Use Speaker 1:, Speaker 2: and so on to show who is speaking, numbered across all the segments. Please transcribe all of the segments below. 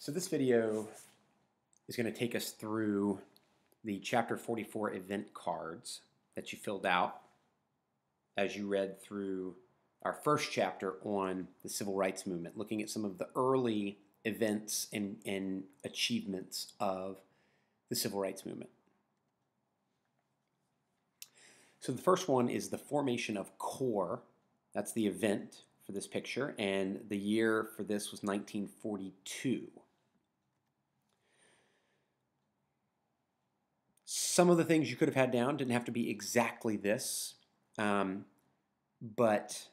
Speaker 1: So this video is going to take us through the Chapter 44 event cards that you filled out as you read through our first chapter on the Civil Rights Movement, looking at some of the early events and achievements of the Civil Rights Movement. So the first one is the formation of CORE. That's the event for this picture, and the year for this was 1942. Some of the things you could have had down didn't have to be exactly this, but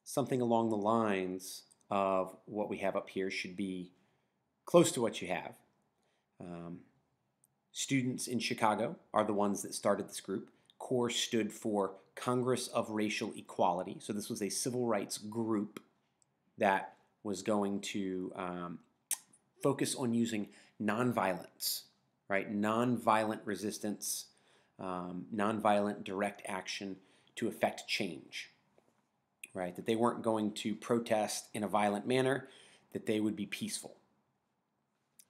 Speaker 1: something along the lines of what we have up here should be close to what you have. Students in Chicago are the ones that started this group. CORE stood for Congress of Racial Equality. So this was a civil rights group that was going to focus on using nonviolence, right? Nonviolent resistance, nonviolent direct action to effect change, right? That they weren't going to protest in a violent manner, that they would be peaceful.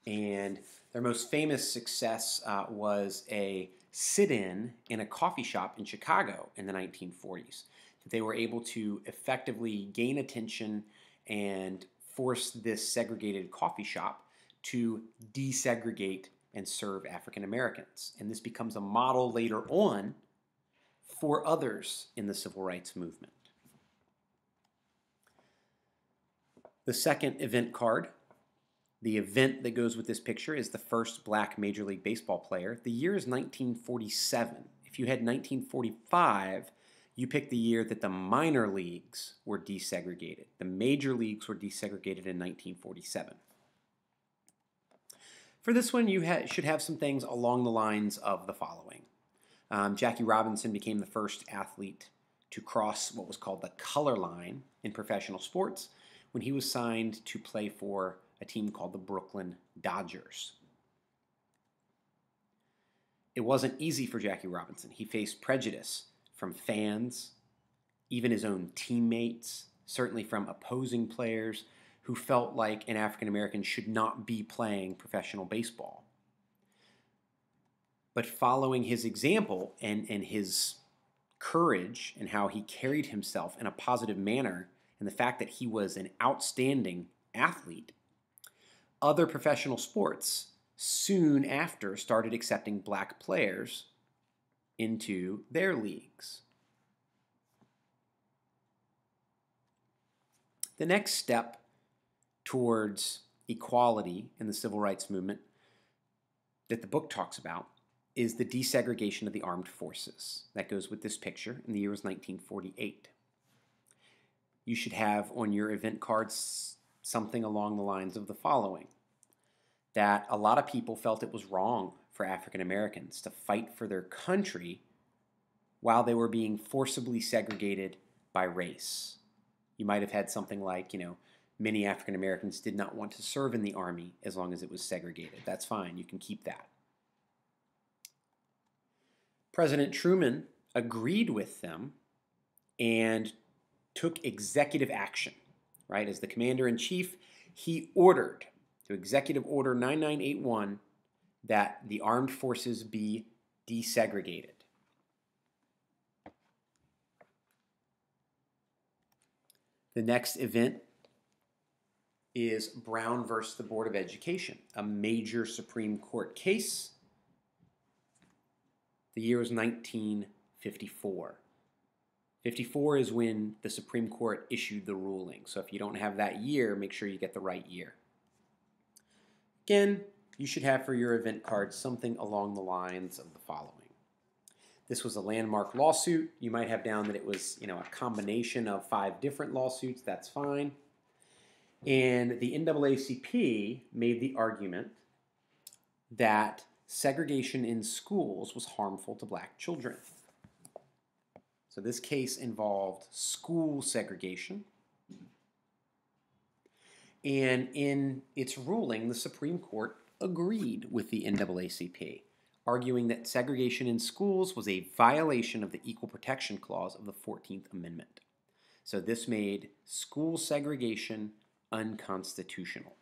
Speaker 1: And their most famous success was a sit-in in a coffee shop in Chicago in the 1940s. That they were able to effectively gain attention and force this segregated coffee shop to desegregate and serve African Americans. And this becomes a model later on for others in the civil rights movement. The second event card, the event that goes with this picture, is the first black Major League Baseball player. The year is 1947. If you had 1945, you picked the year that the minor leagues were desegregated. The major leagues were desegregated in 1947. For this one, you should have some things along the lines of the following. Jackie Robinson became the first athlete to cross what was called the color line in professional sports when he was signed to play for a team called the Brooklyn Dodgers. It wasn't easy for Jackie Robinson. He faced prejudice from fans, even his own teammates, certainly from opposing players who felt like an African American should not be playing professional baseball. But following his example and his courage and how he carried himself in a positive manner, and the fact that he was an outstanding athlete, other professional sports soon after started accepting black players into their leagues. The next step towards equality in the civil rights movement that the book talks about is the desegregation of the armed forces. That goes with this picture, and the year was 1948. You should have on your event cards something along the lines of the following: that a lot of people felt it was wrong for African Americans to fight for their country while they were being forcibly segregated by race. You might have had something like, many African Americans did not want to serve in the Army as long as it was segregated. That's fine, you can keep that. President Truman agreed with them and took executive action, right? As the commander-in-chief, he ordered, through Executive Order 9981, that the armed forces be desegregated. The next event is Brown versus the Board of Education, a major Supreme Court case. The year was 1954. 54 is when the Supreme Court issued the ruling. So if you don't have that year, make sure you get the right year. Again, you should have for your event card something along the lines of the following. This was a landmark lawsuit. You might have down that it was, a combination of 5 different lawsuits. That's fine. And the NAACP made the argument that segregation in schools was harmful to black children. So this case involved school segregation. And in its ruling, the Supreme Court agreed with the NAACP, arguing that segregation in schools was a violation of the Equal Protection Clause of the 14th Amendment. So this made school segregation unconstitutional.